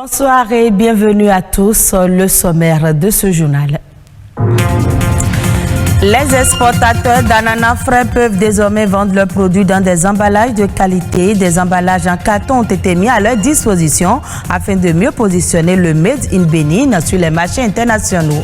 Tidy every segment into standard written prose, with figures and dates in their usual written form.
Bonsoir et bienvenue à tous. Le sommaire de ce journal. Les exportateurs d'ananas frais peuvent désormais vendre leurs produits dans des emballages de qualité. Des emballages en carton ont été mis à leur disposition afin de mieux positionner le Made in Bénin sur les marchés internationaux.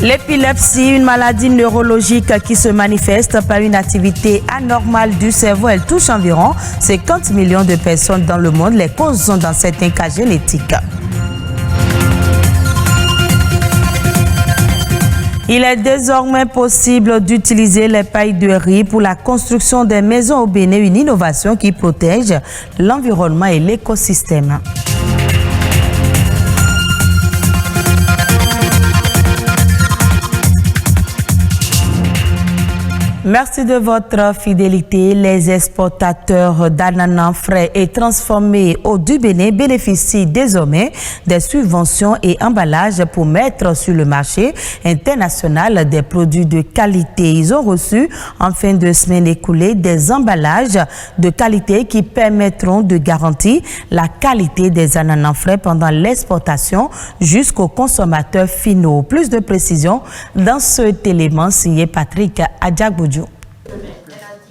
L'épilepsie, une maladie neurologique qui se manifeste par une activité anormale du cerveau. Elle touche environ 50 millions de personnes dans le monde. Les causes sont dans certains cas génétiques. Il est désormais possible d'utiliser les pailles de riz pour la construction des maisons au Bénin, une innovation qui protège l'environnement et l'écosystème. Merci de votre fidélité. Les exportateurs d'ananas frais et transformés du Bénin bénéficient désormais des subventions et emballages pour mettre sur le marché international des produits de qualité. Ils ont reçu en fin de semaine écoulée des emballages de qualité qui permettront de garantir la qualité des ananas frais pendant l'exportation jusqu'aux consommateurs finaux. Plus de précisions dans cet élément signé Patrick Adjagboudjou.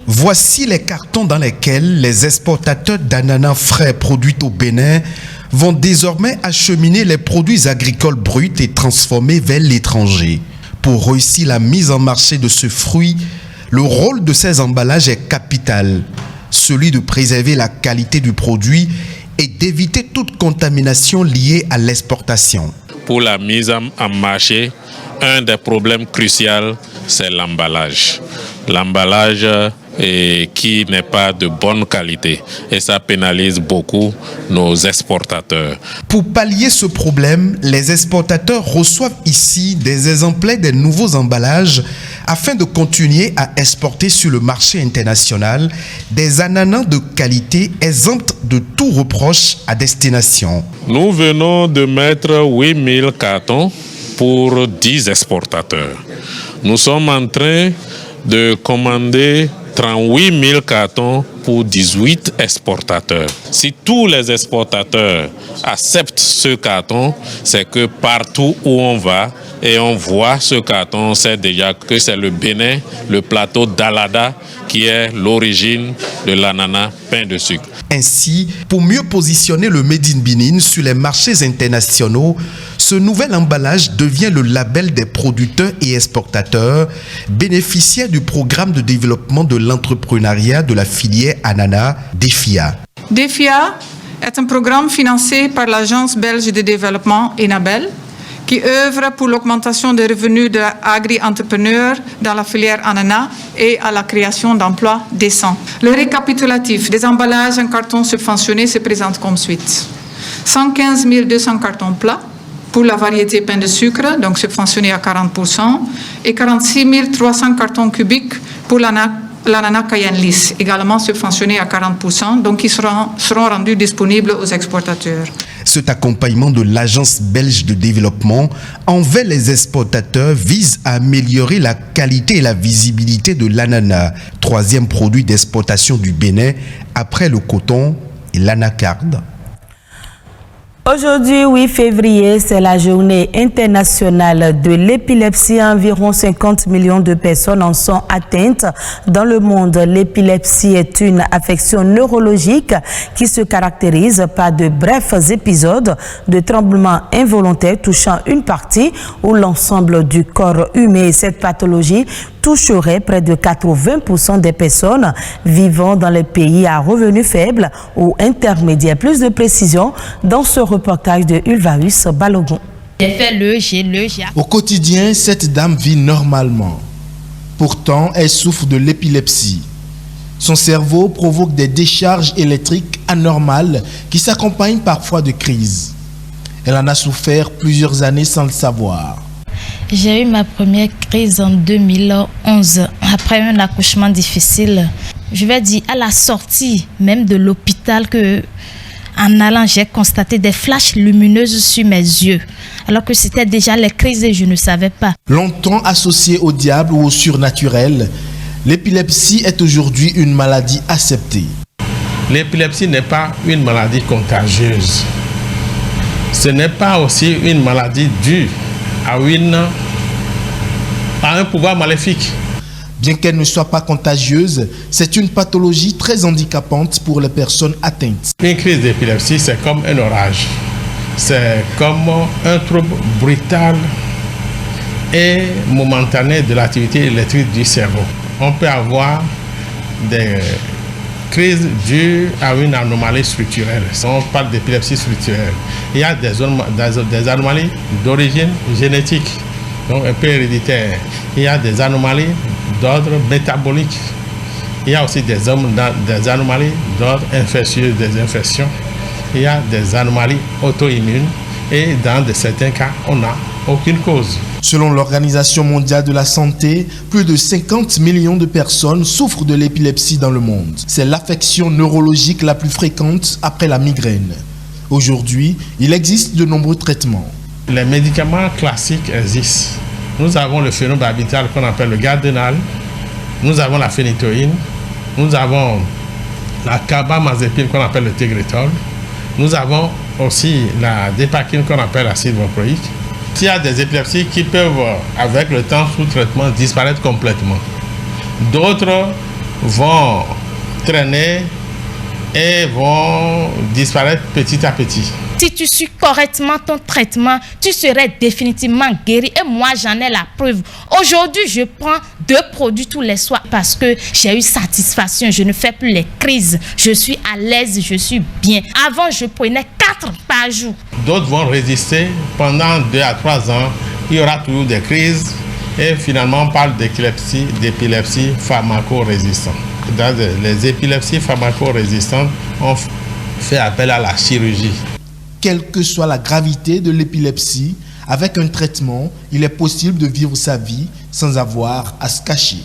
Voici les cartons dans lesquels les exportateurs d'ananas frais produits au Bénin vont désormais acheminer les produits agricoles bruts et transformés vers l'étranger. Pour réussir la mise en marché de ce fruit, le rôle de ces emballages est capital, celui de préserver la qualité du produit et d'éviter toute contamination liée à l'exportation. Pour la mise en marché, un des problèmes cruciaux, c'est l'emballage. L'emballage qui n'est pas de bonne qualité et ça pénalise beaucoup nos exportateurs. Pour pallier ce problème, les exportateurs reçoivent ici des exemplaires des nouveaux emballages afin de continuer à exporter sur le marché international des ananas de qualité exempts de tout reproche à destination. Nous venons de mettre 8000 cartons pour 10 exportateurs. Nous sommes en train de commander 38 000 cartons pour 18 exportateurs. Si tous les exportateurs acceptent ce carton, c'est que partout où on va et on voit ce carton, on sait déjà que c'est le Bénin, le plateau d'Alada, qui est l'origine de l'ananas pain de sucre. Ainsi, pour mieux positionner le Made in Bénin sur les marchés internationaux, ce nouvel emballage devient le label des producteurs et exportateurs bénéficiaires du programme de développement de l'entrepreneuriat de la filière ananas, DEFIA. DEFIA est un programme financé par l'Agence belge de développement ENABEL qui œuvre pour l'augmentation des revenus des agri-entrepreneurs dans la filière ananas et à la création d'emplois décents. Le récapitulatif des emballages en carton subventionnés se présente comme suite. 115 200 cartons plats pour la variété pain de sucre, donc subventionné à 40%, et 46 300 cartons cubiques pour l'ananas Cayenne lisse, également subventionné à 40%, donc qui seront rendus disponibles aux exportateurs. Cet accompagnement de l'Agence belge de développement envers les exportateurs vise à améliorer la qualité et la visibilité de l'ananas, troisième produit d'exportation du Bénin après le coton et l'anacarde. Aujourd'hui, 8 février, c'est la journée internationale de l'épilepsie. Environ 50 millions de personnes en sont atteintes dans le monde. L'épilepsie est une affection neurologique qui se caractérise par de brefs épisodes de tremblements involontaires touchant une partie ou l'ensemble du corps humain. Cette pathologie toucherait près de 80% des personnes vivant dans les pays à revenus faibles ou intermédiaires. Plus de précisions dans ce reportage de Ulvaeus Balogun. Au quotidien, cette dame vit normalement. Pourtant, elle souffre de l'épilepsie. Son cerveau provoque des décharges électriques anormales qui s'accompagnent parfois de crises. Elle en a souffert plusieurs années sans le savoir. J'ai eu ma première crise en 2011, après un accouchement difficile. Je vais dire à la sortie même de l'hôpital en allant, j'ai constaté des flashs lumineuses sur mes yeux, alors que c'était déjà les crises et je ne savais pas. Longtemps associée au diable ou au surnaturel, l'épilepsie est aujourd'hui une maladie acceptée. L'épilepsie n'est pas une maladie contagieuse. Ce n'est pas aussi une maladie due à un pouvoir maléfique. Bien qu'elle ne soit pas contagieuse, c'est une pathologie très handicapante pour les personnes atteintes. Une crise d'épilepsie, c'est comme un orage. C'est comme un trouble brutal et momentané de l'activité électrique du cerveau. On peut avoir des crises dues à une anomalie structurelle. On parle d'épilepsie structurelle. Il y a des anomalies d'origine génétique, donc un peu héréditaire. Il y a des anomalies d'ordre métabolique. Il y a aussi des anomalies d'ordre infectieux, des infections. Il y a des anomalies auto-immunes et dans certains cas, on n'a aucune cause. Selon l'Organisation mondiale de la santé, plus de 50 millions de personnes souffrent de l'épilepsie dans le monde. C'est l'affection neurologique la plus fréquente après la migraine. Aujourd'hui, il existe de nombreux traitements. Les médicaments classiques existent. Nous avons le phénobarbital qu'on appelle le Gardénal. Nous avons la phénitoïne. Nous avons la carbamazépine qu'on appelle le Tegretol. Nous avons aussi la dépakine qu'on appelle l'acide valproïque. Il y a des épilepsies qui peuvent, avec le temps sous traitement, disparaître complètement. D'autres vont traîner et vont disparaître petit à petit. Si tu suis correctement ton traitement, tu serais définitivement guéri. Et moi, j'en ai la preuve. Aujourd'hui, je prends 2 produits tous les soirs parce que j'ai eu satisfaction. Je ne fais plus les crises. Je suis à l'aise, je suis bien. Avant, je prenais 4 par jour. D'autres vont résister pendant 2 à 3 ans. Il y aura toujours des crises. Et finalement, on parle d'épilepsie pharmaco-résistante. Dans les épilepsies pharmaco-résistantes, on fait appel à la chirurgie. Quelle que soit la gravité de l'épilepsie, avec un traitement, il est possible de vivre sa vie sans avoir à se cacher.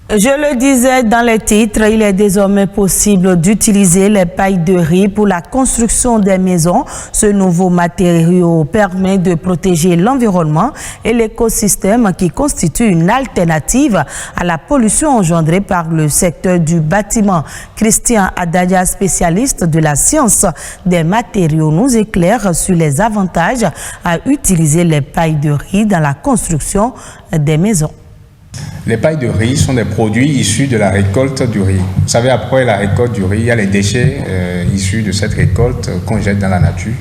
Je le disais dans les titres, il est désormais possible d'utiliser les pailles de riz pour la construction des maisons. Ce nouveau matériau permet de protéger l'environnement et l'écosystème qui constitue une alternative à la pollution engendrée par le secteur du bâtiment. Christian Adaya, spécialiste de la science des matériaux, nous éclaire sur les avantages à utiliser les pailles de riz dans la construction des maisons. Les pailles de riz sont des produits issus de la récolte du riz. Vous savez, après la récolte du riz, il y a les déchets issus de cette récolte qu'on jette dans la nature.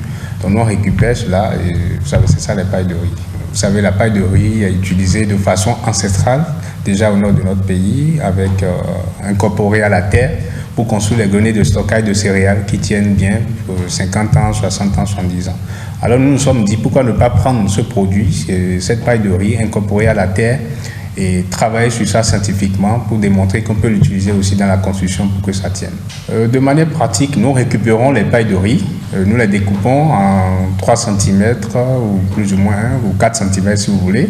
Donc nous on récupère cela et vous savez, c'est ça les pailles de riz. Vous savez, la paille de riz est utilisée de façon ancestrale, déjà au nord de notre pays, incorporée à la terre pour construire les greniers de stockage de céréales qui tiennent bien pour 50 ans, 60 ans, 70 ans. Alors nous nous sommes dit, pourquoi ne pas prendre ce produit, cette paille de riz incorporée à la terre, et travailler sur ça scientifiquement pour démontrer qu'on peut l'utiliser aussi dans la construction pour que ça tienne. De manière pratique, nous récupérons les pailles de riz, nous les découpons en 3 cm ou plus ou moins, ou 4 cm si vous voulez,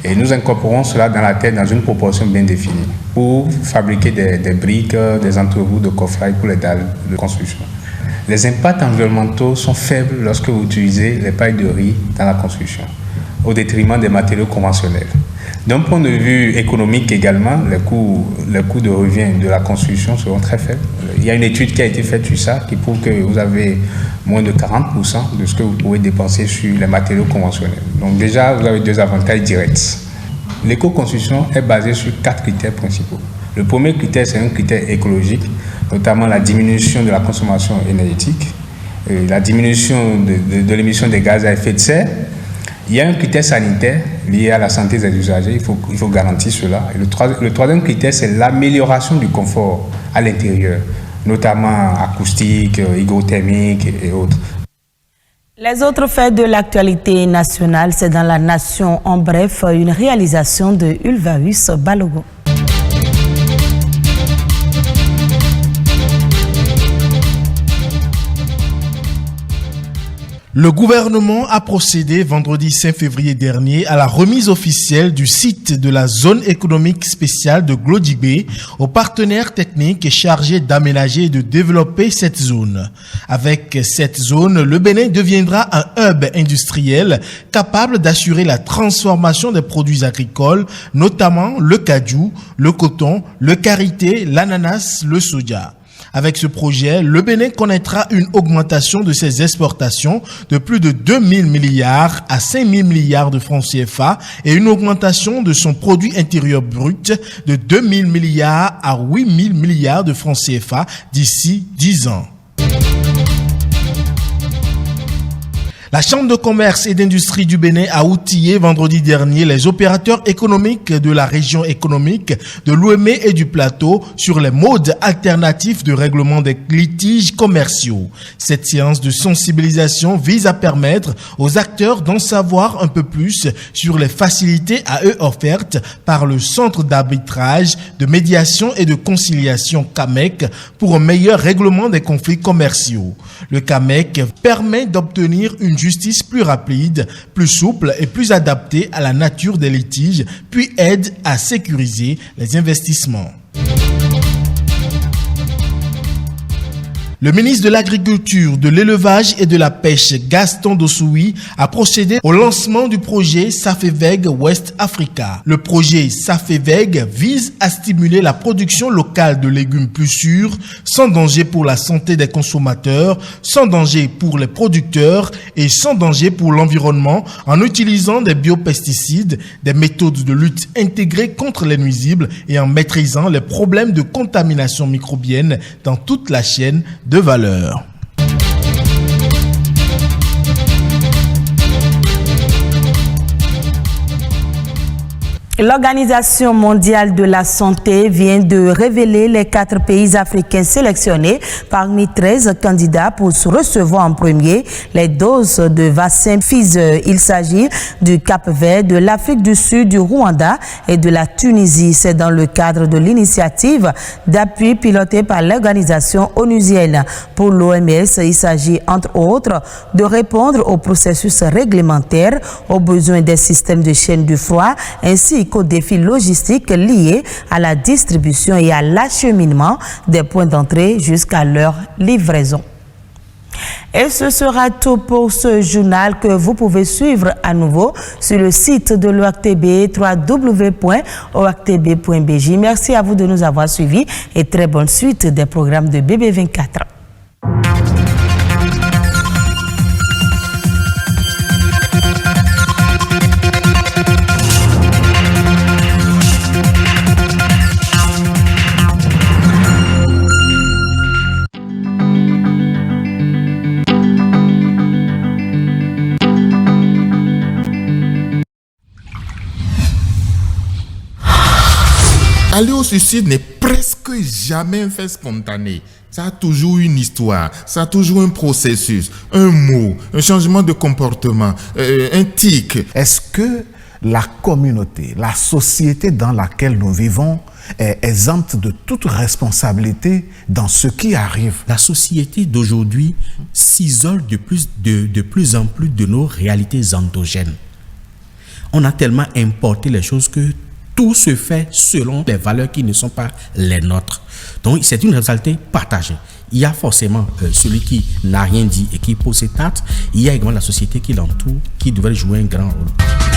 et nous incorporons cela dans la terre dans une proportion bien définie pour fabriquer des briques, des entreroues de coffrail pour les dalles de construction. Les impacts environnementaux sont faibles lorsque vous utilisez les pailles de riz dans la construction, au détriment des matériaux conventionnels. D'un point de vue économique également, les coûts de revient de la construction seront très faibles. Il y a une étude qui a été faite sur ça qui prouve que vous avez moins de 40% de ce que vous pouvez dépenser sur les matériaux conventionnels. Donc déjà, vous avez 2 avantages directs. L'éco-construction est basée sur 4 critères principaux. Le premier critère, c'est un critère écologique, notamment la diminution de la consommation énergétique, la diminution de l'émission des gaz à effet de serre. Il y a un critère sanitaire lié à la santé des usagers, il faut garantir cela. Et le troisième critère, c'est l'amélioration du confort à l'intérieur, notamment acoustique, hygrothermique et autres. Les autres faits de l'actualité nationale, c'est dans la nation. En bref, une réalisation de Ulvaeus Balogo. Le gouvernement a procédé vendredi 5 février dernier à la remise officielle du site de la zone économique spéciale de Glodjibé aux partenaires techniques chargés d'aménager et de développer cette zone. Avec cette zone, le Bénin deviendra un hub industriel capable d'assurer la transformation des produits agricoles, notamment le cajou, le coton, le karité, l'ananas, le soja. Avec ce projet, le Bénin connaîtra une augmentation de ses exportations de plus de 2 000 milliards à 5 000 milliards de francs CFA et une augmentation de son produit intérieur brut de 2 000 milliards à 8 000 milliards de francs CFA d'ici 10 ans. La Chambre de commerce et d'industrie du Bénin a outillé vendredi dernier les opérateurs économiques de la région économique de l'Ouémé et du Plateau sur les modes alternatifs de règlement des litiges commerciaux. Cette séance de sensibilisation vise à permettre aux acteurs d'en savoir un peu plus sur les facilités à eux offertes par le Centre d'arbitrage, de médiation et de conciliation CAMEC pour un meilleur règlement des conflits commerciaux. Le CAMEC permet d'obtenir une justice plus rapide, plus souple et plus adaptée à la nature des litiges, puis aide à sécuriser les investissements. Le ministre de l'Agriculture, de l'Élevage et de la Pêche, Gaston Dossoui, a procédé au lancement du projet Safeveg West Africa. Le projet Safeveg vise à stimuler la production locale de légumes plus sûrs, sans danger pour la santé des consommateurs, sans danger pour les producteurs et sans danger pour l'environnement en utilisant des biopesticides, des méthodes de lutte intégrées contre les nuisibles et en maîtrisant les problèmes de contamination microbienne dans toute la chaîne de valeur. L'Organisation mondiale de la santé vient de révéler les 4 pays africains sélectionnés parmi 13 candidats pour recevoir en premier les doses de vaccin Pfizer. Il s'agit du Cap-Vert, de l'Afrique du Sud, du Rwanda et de la Tunisie. C'est dans le cadre de l'initiative d'appui pilotée par l'organisation onusienne. Pour l'OMS, il s'agit entre autres de répondre au processus réglementaire, aux besoins des systèmes de chaîne du froid ainsi qu'aux défis logistiques liés à la distribution et à l'acheminement des points d'entrée jusqu'à leur livraison. Et ce sera tout pour ce journal que vous pouvez suivre à nouveau sur le site de l'ORTB, www.ortb.bj. Merci à vous de nous avoir suivis et très bonne suite des programmes de BB24. Aller au suicide n'est presque jamais un fait spontané. Ça a toujours une histoire, ça a toujours un processus, un mot, un changement de comportement, un tic. Est-ce que la communauté, la société dans laquelle nous vivons est exempte de toute responsabilité dans ce qui arrive? La société d'aujourd'hui s'isole de plus en plus de nos réalités endogènes. On a tellement importé les choses que tout se fait selon les valeurs qui ne sont pas les nôtres. Donc, c'est une responsabilité partagée. Il y a forcément celui qui n'a rien dit et qui pose ses actes. Il y a également la société qui l'entoure, qui devrait jouer un grand rôle.